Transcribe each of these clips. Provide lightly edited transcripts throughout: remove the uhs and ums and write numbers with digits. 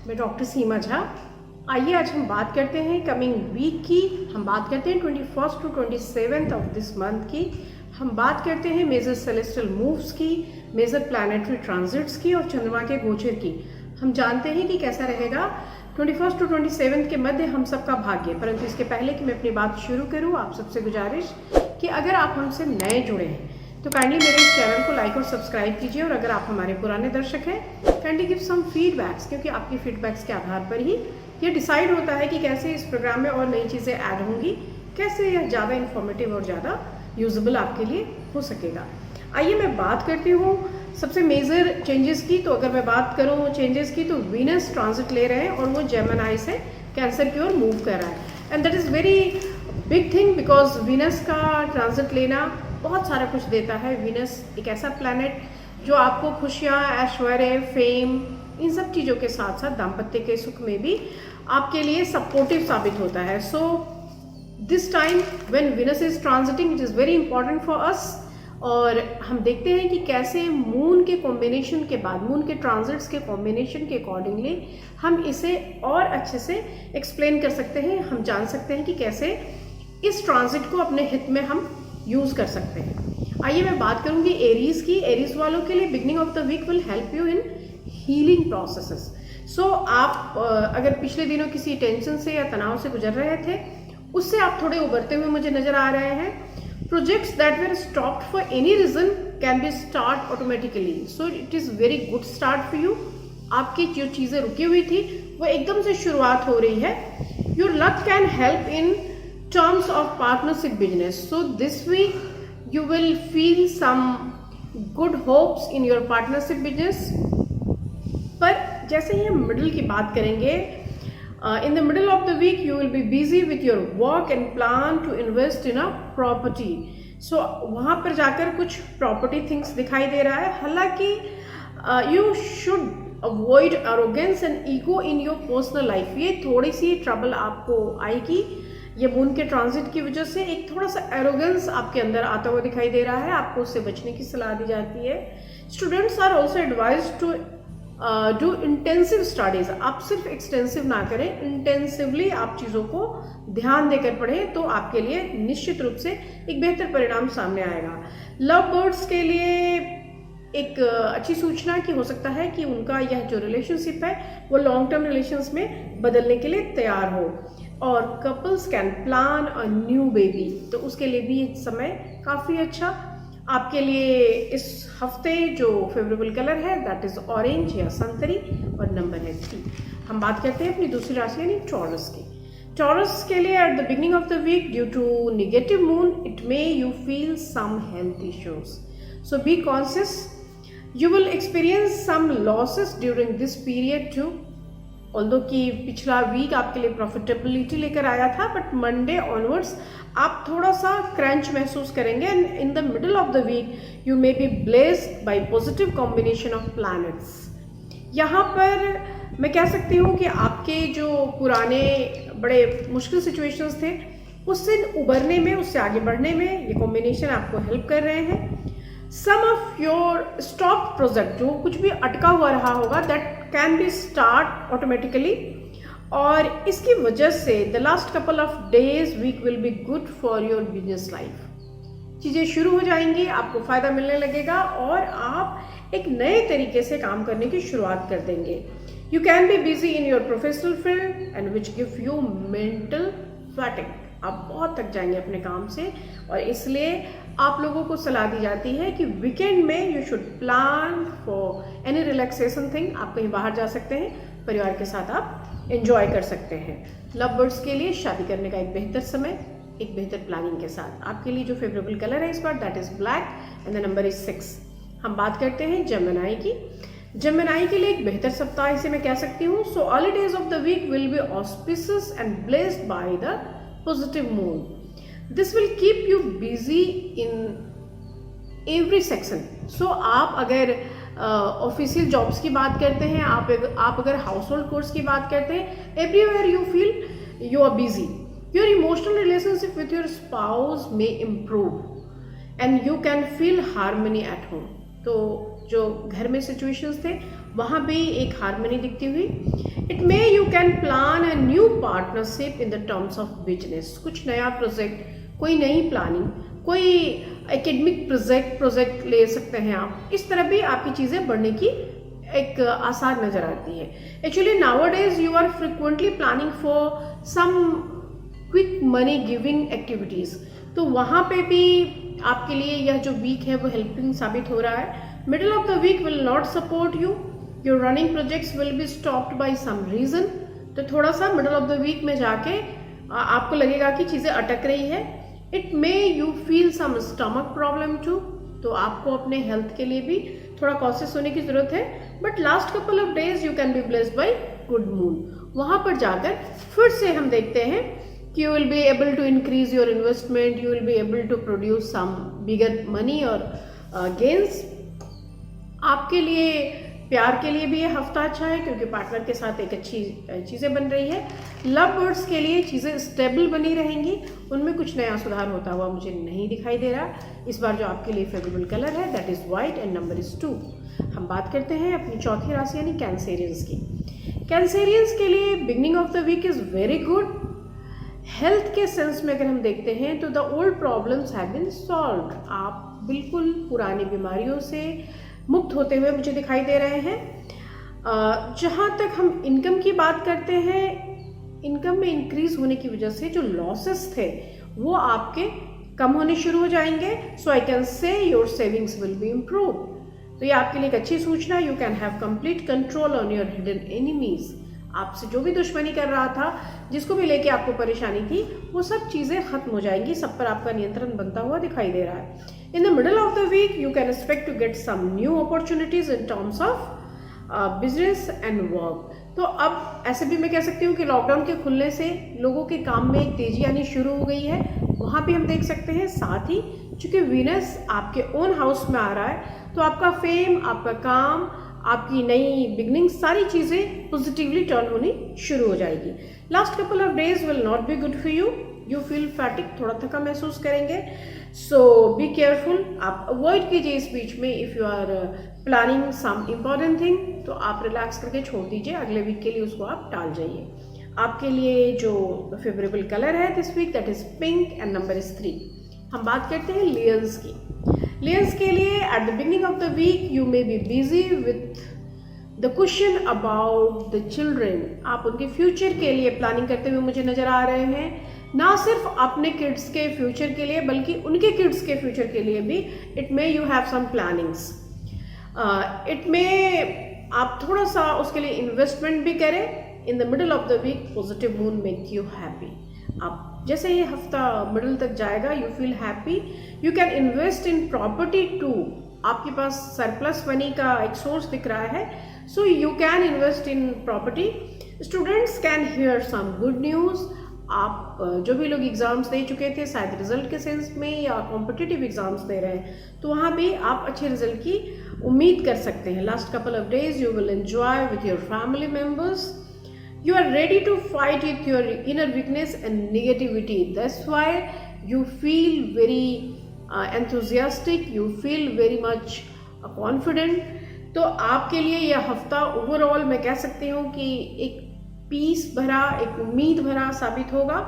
मैं डॉक्टर सीमा झा। आइए आज हम बात करते हैं कमिंग वीक की। हम बात करते हैं 21 टू 27 ऑफ दिस मंथ की। हम बात करते हैं मेजर सेलेस्टियल मूव्स की, मेजर प्लैनेटरी ट्रांजिट्स की और चंद्रमा के गोचर की। हम जानते हैं कि कैसा रहेगा 21 टू 27 के मध्य हम सबका भाग्य। परंतु इसके पहले कि मैं अपनी बात शुरू करूं, आप सबसे गुजारिश कि अगर आप हमसे नए जुड़े हैं तो काइंडली मेरे इस चैनल को लाइक और सब्सक्राइब कीजिए, और अगर आप हमारे पुराने दर्शक हैं काइंडली गिव सम फीडबैक्स, क्योंकि आपकी फीडबैक्स के आधार पर ही ये डिसाइड होता है कि कैसे इस प्रोग्राम में और नई चीज़ें ऐड होंगी, कैसे यह ज़्यादा इन्फॉर्मेटिव और ज़्यादा यूजेबल आपके लिए हो सकेगा। आइए मैं बात करती हूँ सबसे मेजर चेंजेस की। तो अगर मैं बात करूँ चेंजेस की, तो वीनस ट्रांजिट ले रहे हैं और वो जेमिनी से कैंसर की ओर मूव कर रहा है, and that is very big thing because Venus का ट्रांजिट लेना बहुत सारा कुछ देता है। वीनस एक ऐसा प्लैनेट जो आपको खुशियाँ, ऐश्वर्य, फेम, इन सब चीज़ों के साथ साथ दाम्पत्य के सुख में भी आपके लिए सपोर्टिव साबित होता है। So this time when Venus is transiting it is very important for us. और हम देखते हैं कि कैसे मून के कॉम्बिनेशन के बाद, मून के ट्रांजिट्स के कॉम्बिनेशन के अकॉर्डिंगली हम इसे और अच्छे से एक्सप्लेन कर सकते हैं। हम जान सकते हैं कि कैसे इस ट्रांजिट को अपने हित में हम यूज़ कर सकते हैं। आइए मैं बात करूंगी एरीज की। एरीज वालों के लिए beginning of the week will help you in healing processes. So आप अगर पिछले दिनों किसी टेंशन से या तनाव से गुजर रहे थे, उससे आप थोड़े उभरते हुए मुझे नजर आ रहे हैं। Projects that were stopped for any reason can be start automatically, so it is very good start for you. आपकी जो चीज़ें रुकी हुई थी वो एकदम से शुरुआत हो रही है। Your luck can help in terms of partnership business, so this week you will feel some good hopes in your partnership business। पर जैसे ही हम मिडिल की बात करेंगे, in the middle of the week you will be busy with your work and plan to invest in a property, so वहाँ पर जाकर कुछ property things दिखाई दे रहा है। हालांकि you should avoid arrogance and ego in your personal life। ये थोड़ी सी ट्रबल आपको आएगी। ये मून के ट्रांजिट की वजह से एक थोड़ा सा एरोगेंस आपके अंदर आता हुआ दिखाई दे रहा है, आपको उससे बचने की सलाह दी जाती है। Students are also advise to do intensive studies. आप सिर्फ एक्सटेंसिव ना करें, इंटेंसिवली आप चीज़ों को ध्यान देकर पढ़ें, तो आपके लिए निश्चित रूप से एक बेहतर परिणाम सामने आएगा। लव बर्ड्स के लिए एक अच्छी सूचना कि हो सकता है कि उनका यह जो रिलेशनशिप है वो लॉन्ग टर्म रिलेशंस में बदलने के लिए तैयार हो, और couples can plan a new baby, तो उसके लिए भी समय काफ़ी अच्छा आपके लिए। इस हफ्ते जो फेवरेबल कलर है दैट इज़ ऑरेंज या संतरी, और नंबर है 3। हम बात करते हैं अपनी दूसरी राशि यानी टॉरस की। टॉरस के लिए at the beginning of the week due to negative moon it may you feel some health issues, so be conscious. You will experience some losses during this period too, although कि पिछला week आपके लिए profitability लेकर आया था, but Monday onwards आप थोड़ा सा क्रंच महसूस करेंगे। And in the middle of the week you may be blessed by positive combination of planets. यहाँ पर मैं कह सकती हूँ कि आपके जो पुराने बड़े मुश्किल सिचुएशंस थे उससे उबरने में, उससे आगे बढ़ने में ये कॉम्बिनेशन आपको हेल्प कर रहे हैं। Some of your stop project, जो कुछ भी अटका हुआ रहा होगा, that can be start automatically, और इसकी वजह से the last couple of days week will be good for your business life. चीज़ें शुरू हो जाएंगी, आपको फ़ायदा मिलने लगेगा और आप एक नए तरीके से काम करने की शुरुआत कर देंगे। You can be busy in your professional field and which give you mental fatigue. आप बहुत थक जाएंगे अपने काम से, और इसलिए आप लोगों को सलाह दी जाती है कि वीकेंड में you should plan for any relaxation thing. आप कहीं बाहर जा सकते हैं, परिवार के साथ आप एंजॉय कर सकते हैं। लव बर्ड्स के लिए शादी करने का एक बेहतर समय, एक बेहतर प्लानिंग के साथ। आपके लिए जो फेवरेबल कलर है इस बार that is black and the number is 6। हम बात करते हैं जेमिनी की। जेमिनी के लिए एक बेहतर सप्ताह इसे मैं कह सकती हूँ। So early days of the week will be auspicious and blessed by the positive moon. This will keep you busy in every section. So आप अगर ऑफिशियल जॉब्स की बात करते हैं, आप अगर हाउस होल्ड कोर्स की बात करते हैं, everywhere you feel you are busy. Your emotional relationship with your spouse may improve and you can feel harmony at home. तो जो घर में सिचुएशंस थे वहाँ भी एक हार्मनी दिखती हुई। It may you can plan a new partnership in the terms of business. कुछ नया प्रोजेक्ट, कोई नई प्लानिंग, कोई एकेडमिक प्रोजेक्ट ले सकते हैं आप। इस तरह भी आपकी चीज़ें बढ़ने की एक आसार नज़र आती है। Actually nowadays you are frequently planning for some quick money giving activities, तो वहाँ पे भी आपके लिए यह जो वीक है वो हेल्पिंग साबित हो रहा है। Middle of the week will not support you, your running projects will be stopped by some reason. तो थोड़ा सा मिडल ऑफ द वीक में जाके आपको लगेगा कि चीज़ें अटक रही है। It may you feel some stomach problem too, तो आपको अपने हेल्थ के लिए भी थोड़ा कॉशियस होने की ज़रूरत है। But last couple of days you can be blessed by good moon. वहाँ पर जाकर फिर से हम देखते हैं कि you will be able to increase your investment, you will be able to produce some bigger money और gains। आपके लिए प्यार के लिए भी ये हफ्ता अच्छा है क्योंकि पार्टनर के साथ एक अच्छी चीज़ें बन रही है। लव बर्ड्स के लिए चीज़ें स्टेबल बनी रहेंगी, उनमें कुछ नया सुधार होता हुआ मुझे नहीं दिखाई दे रहा। इस बार जो आपके लिए फेवरेबल कलर है that is white and number is 2। हम बात करते हैं अपनी चौथी राशि यानी कैंसेरियंस की। कैंसेरियंस के लिए beginning of the week is very good. Health के सेंस में अगर हम देखते हैं तो the old problems have been solved. आप बिल्कुल पुरानी बीमारियों से मुक्त होते हुए मुझे दिखाई दे रहे हैं। जहाँ तक हम इनकम की बात करते हैं, इनकम में इंक्रीज होने की वजह से जो लॉसेस थे वो आपके कम होने शुरू हो जाएंगे। So I can say your savings will be improve. तो ये आपके लिए एक अच्छी सूचना। You can have complete control on your hidden enemies. आपसे जो भी दुश्मनी कर रहा था, जिसको भी लेके आपको परेशानी थी, वो सब चीज़ें खत्म हो जाएंगी। सब पर आपका नियंत्रण बनता हुआ दिखाई दे रहा है। In the middle of the week you can expect to get some new opportunities in terms of business and work. तो अब ऐसे भी मैं कह सकती हूँ कि लॉकडाउन के खुलने से लोगों के काम में एक तेजी आनी शुरू हो गई है, वहाँ भी हम देख सकते हैं। साथ ही चूँकि वीनस आपके ओन हाउस में आ रहा है तो आपका फेम, आपका काम, आपकी नई बिगनिंग, सारी चीज़ें पॉजिटिवली टर्न होनी शुरू हो जाएगी। Last couple of days will not be good for you. You feel fatigue, थोड़ा थका महसूस करेंगे। So be careful. आप अवॉइड कीजिए इस बीच में। If you are planning some important thing तो आप रिलैक्स करके छोड़ दीजिए, अगले वीक के लिए उसको आप टाल जाइए। आपके लिए जो फेवरेबल कलर है this week that is pink and number is 3। हम बात करते हैं लियंस की। लियंस के लिए at the beginning of the week you may be busy with the question about the children. आप उनके फ्यूचर के लिए प्लानिंग करते हुए मुझे नज़र आ रहे हैं, ना सिर्फ अपने किड्स के फ्यूचर के लिए बल्कि उनके किड्स के फ्यूचर के लिए भी। It may you have some plannings. It may आप थोड़ा सा उसके लिए इन्वेस्टमेंट भी करें। In the middle of the week positive moon make you happy. आप जैसे ये हफ्ता मिडल तक जाएगा you feel happy. You can invest in property too. आपके पास सरप्लस मनी का एक सोर्स दिख रहा है, so you can invest in property. Students can hear some good news. आप जो भी लोग एग्ज़ाम्स दे चुके थे, शायद रिजल्ट के सेंस में या कॉम्पिटिटिव एग्ज़ाम्स दे रहे हैं, तो वहाँ भी आप अच्छे रिजल्ट की उम्मीद कर सकते हैं। Last couple of days you will enjoy with your family members. You are ready to fight with your inner weakness and negativity. That's why you feel very enthusiastic. You feel very much confident. तो आपके लिए यह हफ्ता overall मैं कह सकती हूँ कि एक पीस भरा, एक उम्मीद भरा साबित होगा।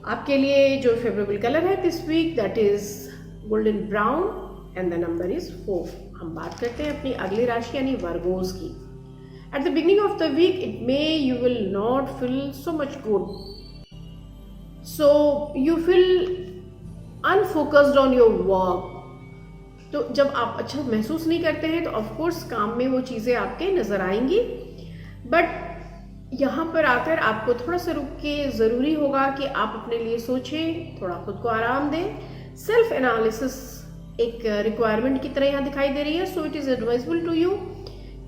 आपके लिए जो फेवरेबल कलर है this week that is golden brown and the number is 4। हम बात करते हैं अपनी अगली राशि यानी वर्गोस की। At the beginning of the week, it may you will not feel so much good. So you feel unfocused on your work. तो जब आप अच्छा महसूस नहीं करते हैं तो ऑफ कोर्स काम में वो चीज़ें आपके नज़र आएंगी। बट यहाँ पर आकर आपको थोड़ा सा रुक के ज़रूरी होगा कि आप अपने लिए सोचें, थोड़ा खुद को आराम दें। सेल्फ एनालिसिस एक रिक्वायरमेंट की तरह यहाँ दिखाई दे रही है। So it is advisable to you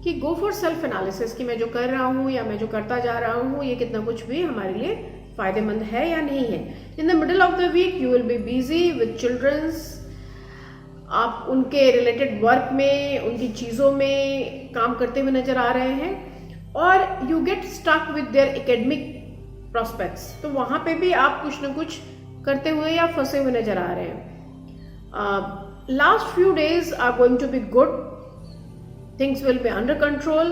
कि गो फॉर सेल्फ एनालिसिस कि मैं जो कर रहा हूँ या मैं जो करता जा रहा हूँ ये कितना कुछ भी हमारे लिए फ़ायदेमंद है या नहीं है। In the middle of the week you will be busy with childrens. आप उनके रिलेटेड वर्क में, उनकी चीज़ों में काम करते हुए नज़र आ रहे हैं और you get stuck with their academic prospects. तो वहाँ पे भी आप कुछ ना कुछ करते हुए या फंसे हुए नज़र आ रहे हैं। Last few days are going to be good. Things will be under control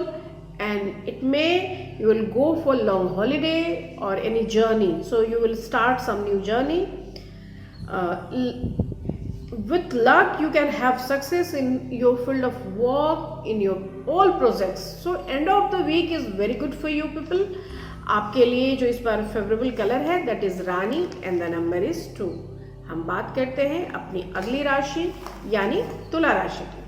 and it may you will go for long holiday or any journey, so you will start some new journey. With luck you can have success in your field of work, in your all projects. So end of the week is very good for you people. आपके लिए जो इस बार favourable colour है that is Rani and the number is 2। हम बात करते हैं अपनी अगली राशि यानी तुला राशि की।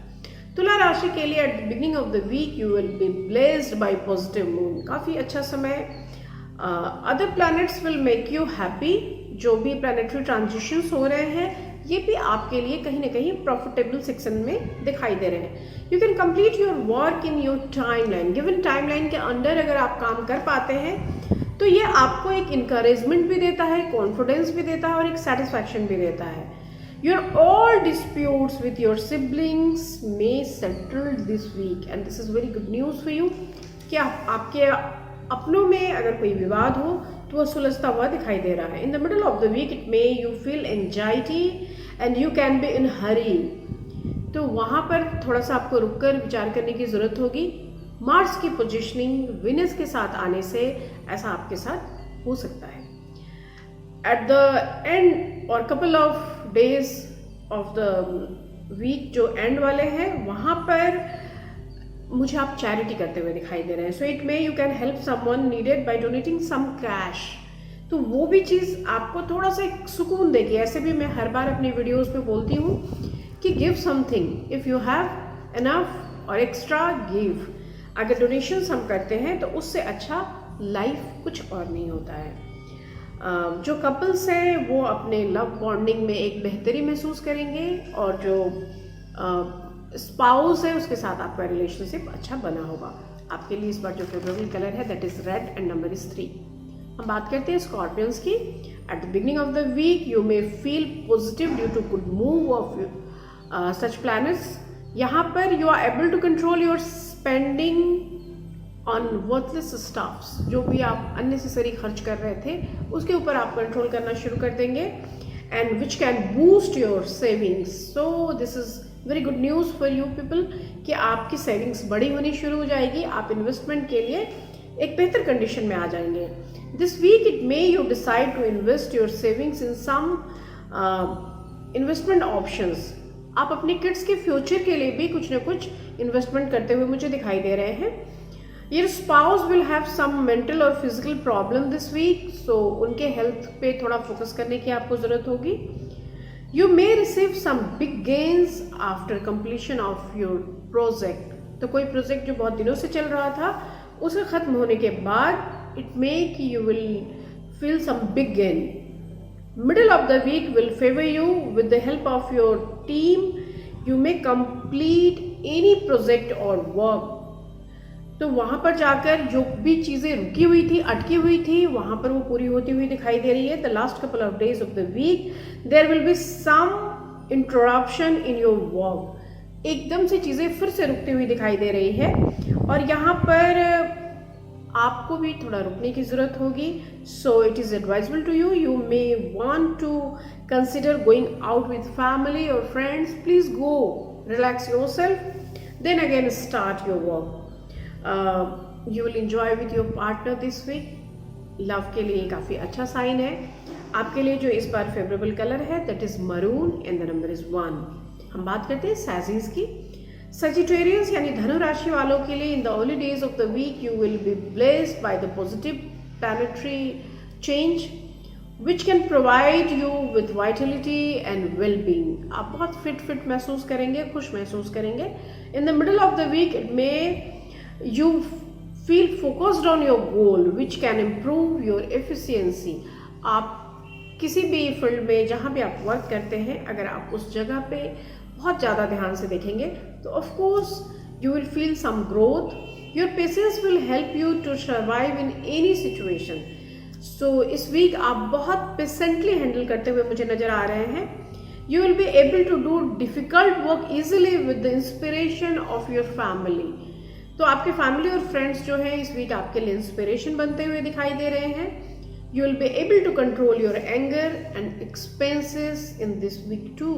तुला राशि के लिए at the beginning of the week you will be blessed by positive moon, काफ़ी अच्छा समय। Other planets will make you happy, जो भी प्लैनेटरी ट्रांजिशंस हो रहे हैं ये भी आपके लिए कहीं ना कहीं प्रॉफिटेबल सेक्शन में दिखाई दे रहे हैं। You can complete your work in your timeline, given timeline के अंडर अगर आप काम कर पाते हैं तो ये आपको एक इंकरेजमेंट भी देता है, कॉन्फिडेंस भी देता है और एक सेटिस्फैक्शन भी देता है। Your all disputes with your siblings may settle this week and this is very good news for you कि आपके अपनों में अगर कोई विवाद हो तो वह सुलझता हुआ दिखाई दे रहा है। In the middle of the week it may you feel anxiety and you can be in hurry, तो वहाँ पर थोड़ा सा आपको रुककर विचार करने की ज़रूरत होगी। मार्स की पोजिशनिंग विनस के साथ आने से ऐसा आपके साथ हो सकता है। एट द एंड और couple of days of the week जो एंड वाले हैं वहाँ पर मुझे आप चैरिटी करते हुए दिखाई दे रहे हैं। So it may you can help someone needed by donating some cash, तो वो भी चीज़ आपको थोड़ा सा एक सुकून देगी। ऐसे भी मैं हर बार अपनी वीडियोस में बोलती हूँ कि give something, if you have enough और एक्स्ट्रा गिव। अगर डोनेशंस हम करते हैं तो उससे अच्छा लाइफ कुछ और नहीं होता है। जो कपल्स हैं वो अपने लव बॉन्डिंग में एक बेहतरी महसूस करेंगे और जो स्पाउस है उसके साथ आपका रिलेशनशिप अच्छा बना होगा। आपके लिए इस बार जो फेवरेबल कलर है that is red and number is 3। हम बात करते हैं स्कॉर्पियंस की। At the beginning of the week you may feel positive due to good move of such planets. यहाँ पर you are able to control your spending on worthless stuffs, जो भी आप अननेसेसरी खर्च कर रहे थे उसके ऊपर आप कंट्रोल करना शुरू कर देंगे and which can boost your savings. So this is very good news for you people कि आपकी सेविंग्स बड़ी होनी शुरू हो जाएगी, आप इन्वेस्टमेंट के लिए एक बेहतर कंडीशन में आ जाएंगे। This week it may you decide to invest your savings in some investment options. आप अपने किड्स के फ्यूचर के लिए भी कुछ ना कुछ इन्वेस्टमेंट करते हुए मुझे दिखाई दे रहे हैं। Your spouse will have some mental और physical problem this week, so उनके हेल्थ पे थोड़ा फोकस करने की आपको ज़रूरत होगी। You may receive some big gains after completion of your project. तो कोई प्रोजेक्ट जो बहुत दिनों से चल रहा था उसके ख़त्म होने के बाद it may कि you will feel some big gain. Middle of the week will favor you with the help of your team. You may complete any project or work. तो वहाँ पर जाकर जो भी चीज़ें रुकी हुई थी, अटकी हुई थी, वहाँ पर वो पूरी होती हुई दिखाई दे रही है। The last couple of days of the week there will be some interruption in your work. एकदम से चीज़ें फिर से रुकती हुई दिखाई दे रही है और यहाँ पर आपको भी थोड़ा रुकने की ज़रूरत होगी। So it is advisable to you, you may want to consider going out with family और friends. Please go relax yourself, then again start your work. You will enjoy with your partner this week. Love के लिए काफ़ी अच्छा sign है। आपके लिए जो इस बार फेवरेबल कलर है that is maroon and the number is 1। हम बात करते हैं सैजिस की। सजिटेरियंस यानी धनु राशि वालों के लिए in the early days of the week you will be blessed by the positive planetary change which can provide you with vitality and well being. आप बहुत फिट महसूस करेंगे, खुश महसूस करेंगे। In the middle of the week it may you feel focused on your goal which can improve your efficiency. आप किसी भी फील्ड में जहाँ भी आप वर्क करते हैं अगर आप उस जगह पे बहुत ज़्यादा ध्यान से देखेंगे तो of course you will feel some growth. Your patience will help you to survive in any situation. So इस वीक आप बहुत पेशेंटली हैंडल करते हुए मुझे नज़र आ रहे हैं। You will be able to do difficult work easily with the inspiration of your family. तो आपके फैमिली और फ्रेंड्स जो हैं इस वीक आपके लिए इंस्पिरेशन बनते हुए दिखाई दे रहे हैं। You will be able to control your anger and expenses in this week too.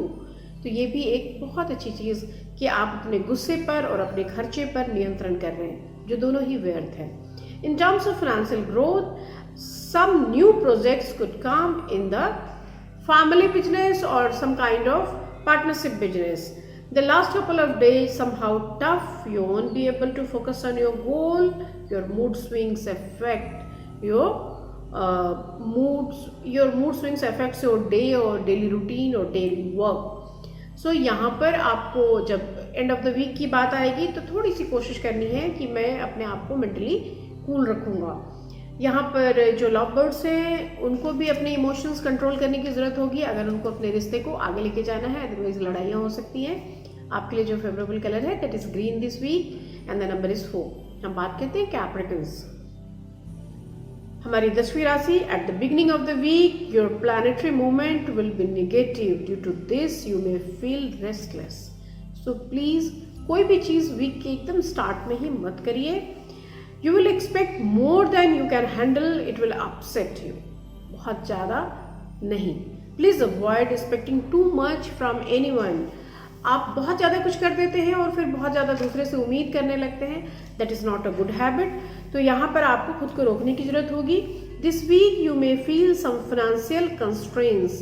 तो ये भी एक बहुत अच्छी चीज़ कि आप अपने गुस्से पर और अपने खर्चे पर नियंत्रण कर रहे हैं। जो दोनों ही व्यर्थ है। इन terms of financial growth, some new projects could come in the family business or some kind of partnership business. The last couple of days somehow tough, you won't be able to focus on your goal, your mood swings affect your mood swings affects your day or daily routine or daily work. So यहाँ पर आपको जब end of the week की बात आएगी तो थोड़ी सी कोशिश करनी है कि मैं अपने आप को मेंटली कूल रखूँगा। यहाँ पर जो लव बर्ड्स हैं उनको भी अपने इमोशंस कंट्रोल करने की ज़रूरत होगी अगर उनको अपने रिश्ते को आगे लेके जाना है, अदरवाइज लड़ाइयाँ हो सकती हैं। आपके लिए जो फेवरेबल कलर है that is green this week and the number is 4। हम बात करते हैं कैप्रिकॉन्स। हमारी 10वीं राशि, at the beginning of the week your planetary movement will be negative, due to this you may feel restless. So please कोई भी चीज़ week के एकदम स्टार्ट में ही मत करिए। You will expect more than you can handle, it will upset you. बहुत ज़्यादा नहीं। Please avoid expecting too much from anyone. आप बहुत ज़्यादा कुछ कर देते हैं और फिर बहुत ज़्यादा दूसरे से उम्मीद करने लगते हैं, that is not a good habit. तो यहाँ पर आपको खुद को रोकने की ज़रूरत होगी। This week you may feel some financial constraints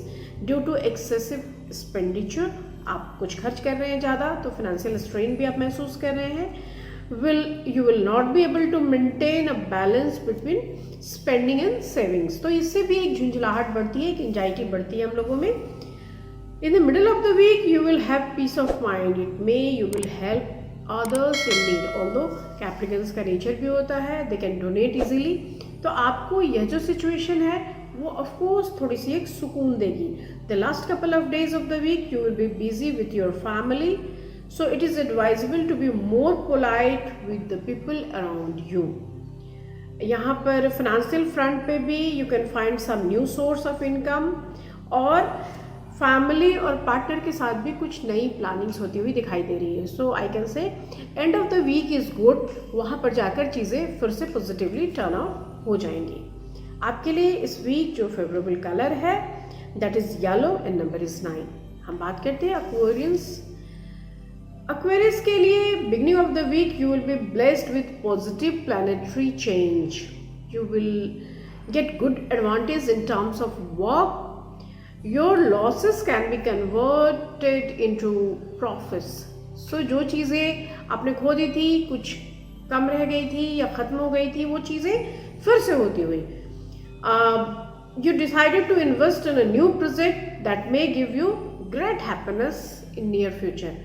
due to excessive expenditure. आप कुछ खर्च कर रहे हैं ज़्यादा तो financial strain भी आप महसूस कर रहे हैं। You will not be able to maintain a balance between spending and savings. तो इससे भी एक झुंझलाहट बढ़ती है, एक एंजाइटी बढ़ती है हम लोगों में। In the middle of the week you will have peace of mind. It may you will help others in need. Although Capricorns का नेचर भी होता है, they can donate easily. तो आपको यह जो सिचुएशन है वो of course थोड़ी सी एक सुकून देगी। The last couple of days of the week you will be busy with your family. So it is advisable to be more polite with the people around you. यहाँ पर financial front पे भी you can find some new source of income और family और partner के साथ भी कुछ नई plannings होती हुई दिखाई दे रही है। So I can say end of the week is good. वहाँ पर जाकर चीज़ें फिर से positively turn out हो जाएंगी। आपके लिए इस week जो favorable color है that is yellow and number is 9। हम बात करते हैं Aquarians। Aquarius के लिए beginning of the week you will be blessed with positive planetary change. You will get good advantage in terms of work. Your losses can be converted into profits. So जो चीज़ें आपने खो दी थी, कुछ कम रह गई थी या ख़त्म हो गई थी, वो चीज़ें फिर से होती हुई। You decided to invest in a new project that may give you great happiness in near future.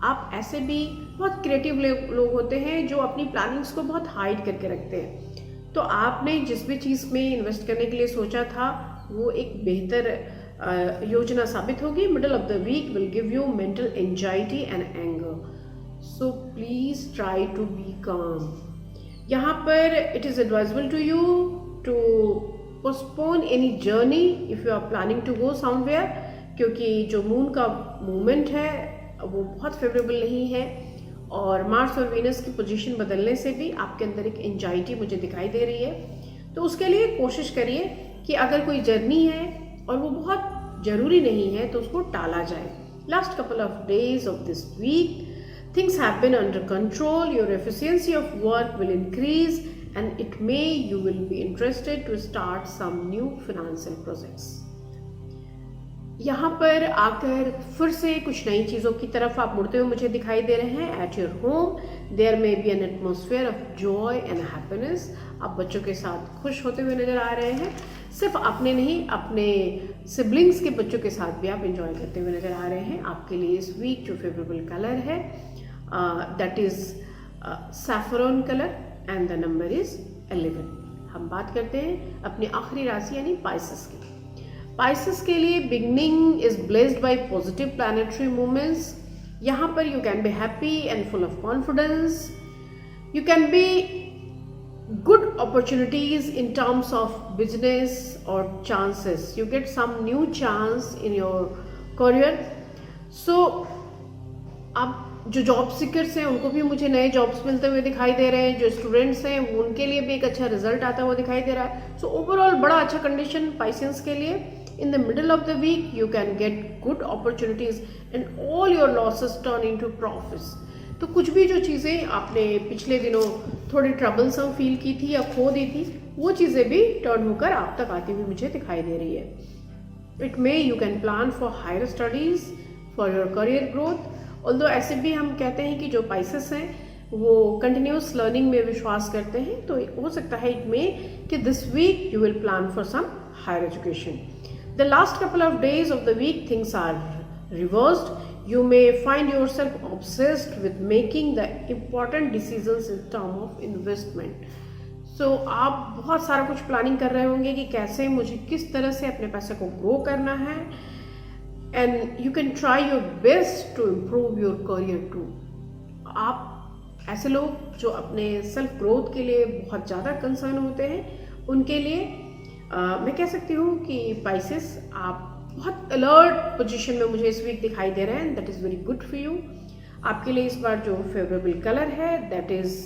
आप ऐसे भी बहुत क्रिएटिव लोग होते हैं जो अपनी प्लानिंग्स को बहुत हाइड करके रखते हैं। तो आपने जिस भी चीज़ में इन्वेस्ट करने के लिए सोचा था वो एक बेहतर योजना साबित होगी। Middle of the week will give you mental anxiety and anger, so please try to be calm. यहाँ पर it is advisable to you to postpone any journey if you are planning to go somewhere, क्योंकि जो moon का movement है वो बहुत favourable नहीं है और मार्स और वीनस की पोजीशन बदलने से भी आपके अंदर एक एंजाइटी मुझे दिखाई दे रही है। तो उसके लिए कोशिश करिए कि अगर कोई जर्नी है और वो बहुत ज़रूरी नहीं है तो उसको टाला जाए। Last couple of days of this week things have been under control, your efficiency of work will increase and it may you will be interested to start some new financial projects. यहाँ पर आकर फिर से कुछ नई चीज़ों की तरफ आप मुड़ते हुए मुझे दिखाई दे रहे हैं। At your home there may be an atmosphere of joy and happiness. आप बच्चों के साथ खुश होते हुए नजर आ रहे हैं। सिर्फ अपने नहीं, अपने सिबलिंग्स के बच्चों के साथ भी आप इंजॉय करते हुए नजर आ रहे हैं। आपके लिए इस वीक जो फेवरेबल कलर है that is saffron colour and the number is 11। हम बात करते हैं अपनी आखिरी राशि यानी पाइसेस की। पाइसेस के लिए beginning is blessed by positive planetary movements. यहाँ पर you can be happy and full of confidence. You can B good opportunities in terms of business or chances. You get some new chance in your career. So अब जो job seekers हैं उनको भी मुझे नए jobs मिलते हुए दिखाई दे रहे हैं। जो स्टूडेंट्स हैं उनके लिए भी एक अच्छा रिजल्ट आता हुआ दिखाई दे रहा है। सो ओवरऑल बड़ा अच्छा कंडीशन पाइसेंस के लिए। In the middle of the week you can get good opportunities and all your losses turn into profits. तो कुछ भी जो चीज़ें आपने पिछले दिनों थोड़ी ट्रबलसम फील की थी या खो दी थी, वो चीज़ें भी टर्न होकर आप तक आती हुई मुझे दिखाई दे रही है। It may you can plan for higher studies, for your career growth. Although ऐसे भी हम कहते हैं कि जो पाइसेस हैं वो कंटिन्यूस लर्निंग में विश्वास करते हैं, तो हो सकता है इट मे कि this week you will plan for some higher education. The last couple of days of the week things are reversed. You may find yourself obsessed with making the important decisions in terms of investment. So आप बहुत सारा कुछ planning कर रहे होंगे कि कैसे मुझे किस तरह से अपने पैसे को ग्रो करना है, and you can try your best to improve your career too. आप ऐसे लोग जो अपने सेल्फ ग्रोथ के लिए बहुत ज़्यादा कंसर्न होते हैं, उनके लिए मैं कह सकती हूँ कि पाइसेस आप बहुत अलर्ट पोजीशन में मुझे इस वीक दिखाई दे रहे हैं। That is very good for you. आपके लिए इस बार जो फेवरेबल कलर है that is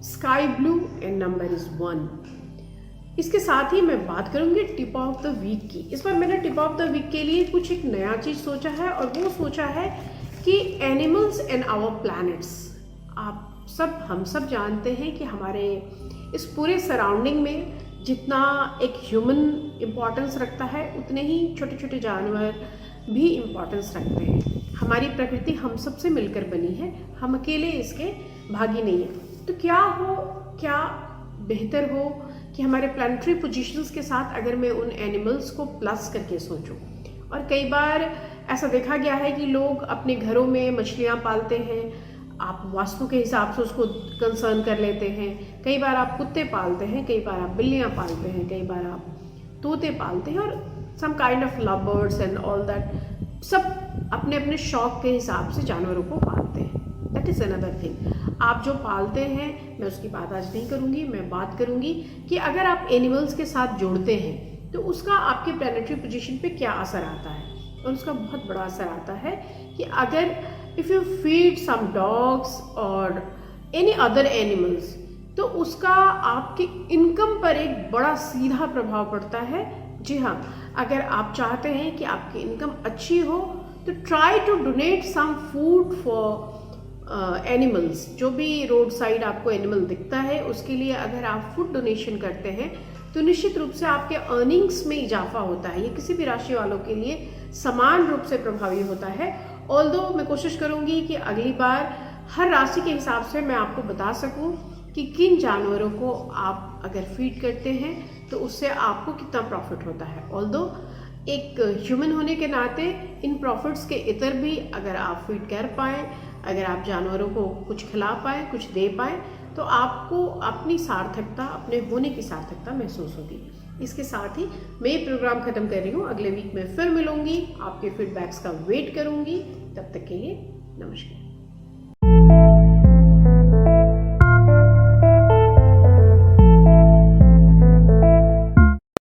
sky blue and number is 1। इसके साथ ही मैं बात करूँगी टिप ऑफ द वीक की। इस बार मैंने टिप ऑफ द वीक के लिए कुछ एक नया चीज़ सोचा है, और वो सोचा है कि एनिमल्स एंड आवर प्लैनेट्स। हम सब जानते हैं कि हमारे इस पूरे सराउंडिंग में जितना एक ह्यूमन इम्पॉर्टेंस रखता है, उतने ही छोटे छोटे जानवर भी इम्पॉर्टेंस रखते हैं। हमारी प्रकृति हम सब से मिलकर बनी है, हम अकेले इसके भागी नहीं हैं। तो क्या बेहतर हो कि हमारे प्लानिटरी पोजीशंस के साथ अगर मैं उन एनिमल्स को प्लस करके सोचूं। और कई बार ऐसा देखा गया है कि लोग अपने घरों में मछलियाँ पालते हैं, आप वास्तु के हिसाब से उसको कंसर्न कर लेते हैं। कई बार आप कुत्ते पालते हैं, कई बार आप बिल्लियाँ पालते हैं, कई बार आप तोते पालते हैं, और some kind of love birds and all that. सब अपने अपने शौक के हिसाब से जानवरों को पालते हैं। That is another thing. आप जो पालते हैं, मैं उसकी बात आज नहीं करूँगी। मैं बात करूँगी कि अगर आप एनिमल्स के साथ जोड़ते हैं तो उसका आपके प्लानिटरी पोजीशन पे क्या असर आता है। और उसका बहुत बड़ा असर आता है कि अगर if you feed some dogs और एनी अदर एनिमल्स, तो उसका आपकी इनकम पर एक बड़ा सीधा प्रभाव पड़ता है। जी हाँ, अगर आप चाहते हैं कि आपकी इनकम अच्छी हो तो try to donate some food for animals. जो भी रोड साइड आपको एनिमल दिखता है, उसके लिए अगर आप फूड डोनेशन करते हैं तो निश्चित रूप से आपके अर्निंग्स में इजाफा होता है। ये किसी भी राशि वालों के लिए समान रूप से प्रभावी होता है। ऑल्दो मैं कोशिश करूंगी कि अगली बार हर राशि के हिसाब से मैं आपको बता सकूं कि किन जानवरों को आप अगर फीड करते हैं तो उससे आपको कितना प्रॉफिट होता है। ऑल्दो एक ह्यूमन होने के नाते इन प्रॉफिट्स के इतर भी अगर आप फीड कर पाएँ, अगर आप जानवरों को कुछ खिला पाएँ, कुछ दे पाएँ, तो आपको अपनी सार्थकता, अपने होने की सार्थकता महसूस होगी। इसके साथ ही मैं ये प्रोग्राम ख़त्म कर रही हूँ। अगले वीक में फिर मिलूंगी, आपके फीडबैक्स का वेट करूँगी। तब तक के लिए नमस्कार।